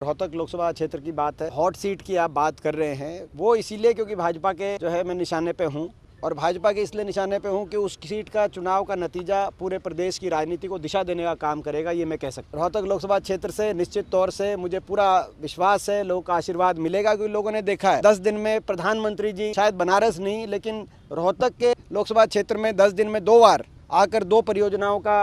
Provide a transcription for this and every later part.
रोहतक लोकसभा क्षेत्र की बात है, हॉट सीट की आप बात कर रहे हैं। वो इसीलिए क्योंकि भाजपा के जो है मैं निशाने पे हूँ और भाजपा के इसलिए निशाने पे हूँ कि उस सीट का चुनाव का नतीजा पूरे प्रदेश की राजनीति को दिशा देने का काम करेगा, ये मैं कह सकता हूँ। रोहतक लोकसभा क्षेत्र से निश्चित तौर से मुझे पूरा विश्वास है, लोगों का आशीर्वाद मिलेगा, क्योंकि लोगों ने देखा है 10 दिन में प्रधानमंत्री जी शायद बनारस नहीं लेकिन रोहतक के लोकसभा क्षेत्र में 10 दिन में 2 बार आकर 2 परियोजनाओं का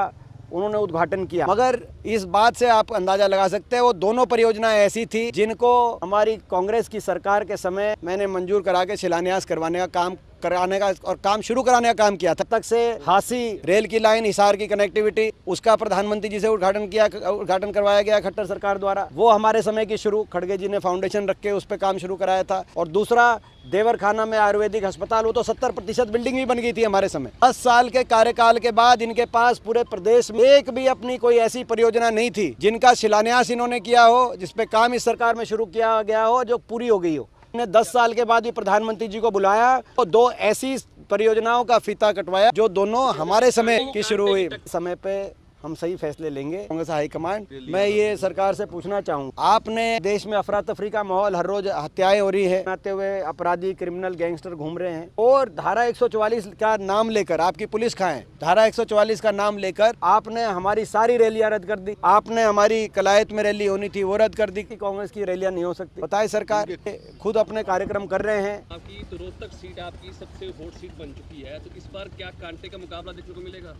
उन्होंने उद्घाटन किया। मगर इस बात से आप अंदाजा लगा सकते हैं वो दोनों परियोजनाएं ऐसी थी जिनको हमारी कांग्रेस की सरकार के समय मैंने मंजूर करा के शिलान्यास करवाने का काम कराने का और काम शुरू कराने का काम किया था। तब तक से हासी रेल की लाइन, हिसार की कनेक्टिविटी, उसका प्रधानमंत्री जी से उद्घाटन करवाया गया खट्टर सरकार द्वारा। वो हमारे समय की शुरू खड़गे जी ने फाउंडेशन रख के उस पर काम शुरू कराया था। और दूसरा देवरखाना में आयुर्वेदिक अस्पताल, वो तो 70% बिल्डिंग भी बन गई थी हमारे समय। 10 साल के कार्यकाल के बाद इनके पास पूरे प्रदेश में एक भी अपनी कोई ऐसी परियोजना नहीं थी जिनका शिलान्यास इन्होंने किया हो, जिसपे काम इस सरकार में शुरू किया गया हो, जो पूरी हो गई हो। 10 साल के बाद भी प्रधानमंत्री जी को बुलाया और 2 ऐसी परियोजनाओं का फीता कटवाया जो दोनों हमारे समय की शुरू हुई। समय पे हम सही फैसले लेंगे। कांग्रेस हाईकमांड, मैं ये सरकार से पूछना चाहूँगा, आपने देश में अफरा तफरी का माहौल, हर रोज हत्याएं हो रही है, आते हुए अपराधी क्रिमिनल गैंगस्टर घूम रहे हैं और धारा 144 का नाम लेकर आपकी पुलिस कहाँ है? धारा 144 का नाम लेकर आपने हमारी सारी रैलियां रद्द कर दी। आपने हमारी कलायत में रैली होनी थी वो रद्द कर दी कि कांग्रेस की रैलियां नहीं हो सकती। बताए सरकार खुद अपने कार्यक्रम कर रहे हैं। आपकी तो रोहतक सीट आपकी सबसे हॉट सीट बन चुकी है, तो इस बार क्या कांटे का मुकाबला देखने को मिलेगा?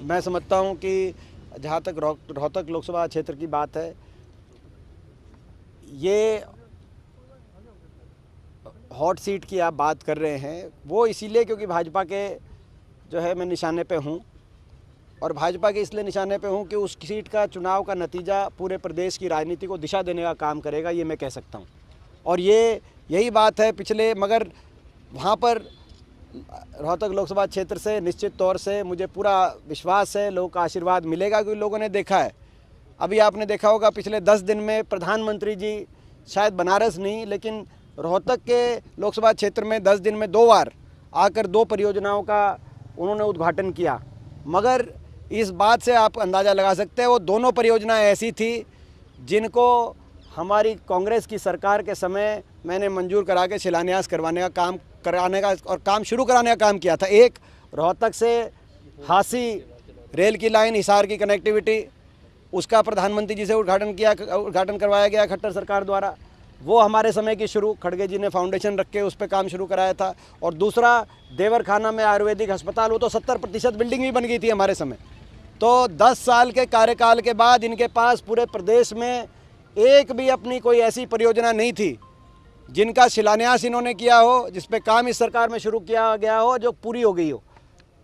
मैं समझता हूं कि जहां तक रोहतक लोकसभा क्षेत्र की बात है, ये हॉट सीट की आप बात कर रहे हैं। वो इसीलिए क्योंकि भाजपा के जो है मैं निशाने पे हूं और भाजपा के इसलिए निशाने पे हूं कि उस सीट का चुनाव का नतीजा पूरे प्रदेश की राजनीति को दिशा देने का काम करेगा, ये मैं कह सकता हूं। और यही बात है पिछले, मगर वहाँ पर रोहतक लोकसभा क्षेत्र से निश्चित तौर से मुझे पूरा विश्वास है, लोगों का आशीर्वाद मिलेगा, क्योंकि लोगों ने देखा है। अभी आपने देखा होगा पिछले 10 दिन में प्रधानमंत्री जी शायद बनारस नहीं लेकिन रोहतक के लोकसभा क्षेत्र में 10 दिन में 2 बार आकर 2 परियोजनाओं का उन्होंने उद्घाटन किया। मगर इस बात से आप अंदाज़ा लगा सकते हैं वो दोनों परियोजनाएं ऐसी थी जिनको हमारी कांग्रेस की सरकार के समय मैंने मंजूर करा के शिलान्यास करवाने का काम कराने का और काम शुरू कराने का काम किया था। एक रोहतक से हासी रेल की लाइन, हिसार की कनेक्टिविटी, उसका प्रधानमंत्री जी से उद्घाटन करवाया गया खट्टर सरकार द्वारा। वो हमारे समय की शुरू खड़गे जी ने फाउंडेशन रख के उस पर काम शुरू कराया था। और दूसरा देवरखाना में आयुर्वेदिक अस्पताल, वो तो 70% बिल्डिंग भी बन गई थी हमारे समय। तो 10 साल के कार्यकाल के बाद इनके पास पूरे प्रदेश में एक भी अपनी कोई ऐसी परियोजना नहीं थी जिनका शिलान्यास इन्होंने किया हो, जिस पे काम इस सरकार में शुरू किया गया हो, जो पूरी हो गई हो।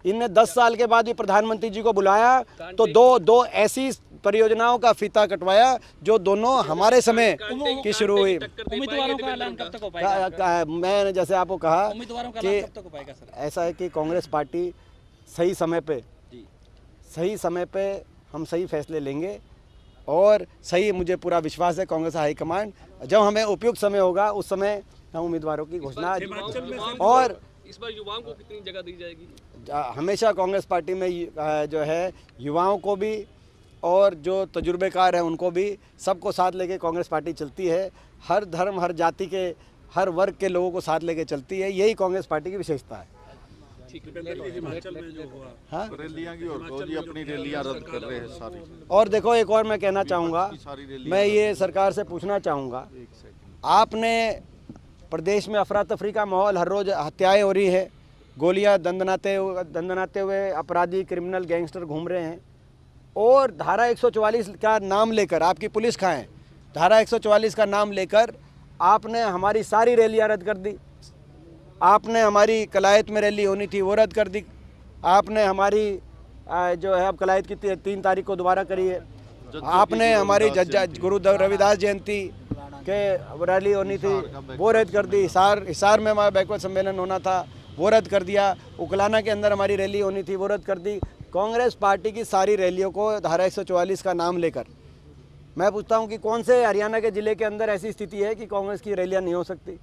इनने 10 साल के बाद भी प्रधानमंत्री जी को बुलाया तो दो ऐसी परियोजनाओं का फीता कटवाया जो दोनों हमारे समय की शुरू हुई। उम्मीदवारों का ऐलान कब तक हो पाएगा? मैंने जैसे आपको कहा उम्मीदवारों का कि ऐलान कब तक हो पाएगा सर? ऐसा है कि कांग्रेस पार्टी सही समय पे हम सही फैसले लेंगे और सही, मुझे पूरा विश्वास है कांग्रेस हाईकमांड, जब हमें उपयुक्त समय होगा उस समय हम उम्मीदवारों की घोषणा। और इस बार युवाओं को कितनी जगह दी जाएगी? हमेशा कांग्रेस पार्टी में जो है युवाओं को भी और जो तजुर्बेकार हैं उनको भी, सबको साथ लेके कांग्रेस पार्टी चलती है। हर धर्म, हर जाति के, हर वर्ग के लोगों को साथ लेके चलती है। यही कांग्रेस पार्टी की विशेषता है। हिमाचल में जो हुआ रैलियां की और जी अपनी रैलियां रद्द कर रहे हैं सारी। और देखो, एक और मैं कहना चाहूँगा, मैं ये सरकार से पूछना चाहूँगा, आपने प्रदेश में अफरा तफरी का माहौल, हर रोज हत्याएं हो रही है, गोलियां दंदनाते हुए अपराधी क्रिमिनल गैंगस्टर घूम रहे हैं और धारा 144 का नाम लेकर आपकी पुलिस कहाँ है? धारा 144 का नाम लेकर आपने हमारी सारी रैलियां रद्द कर दी। आपने हमारी कलायत में रैली होनी थी वो रद्द कर दी। आपने हमारी जो है अब कलायत की 3 तारीख को दोबारा करी है। आपने हमारी गुरु रविदास जयंती के रैली होनी थी वो रद्द कर दी। हिसार में हमारा बैकवर्ड सम्मेलन होना था वो रद्द कर दिया। उकलाना के अंदर हमारी रैली होनी थी वो रद्द कर दी। कांग्रेस पार्टी की सारी रैलियों को धारा 144 का नाम लेकर, मैं पूछता हूं कि कौन से हरियाणा के ज़िले के अंदर ऐसी स्थिति है कि कांग्रेस की रैलियां नहीं हो सकती?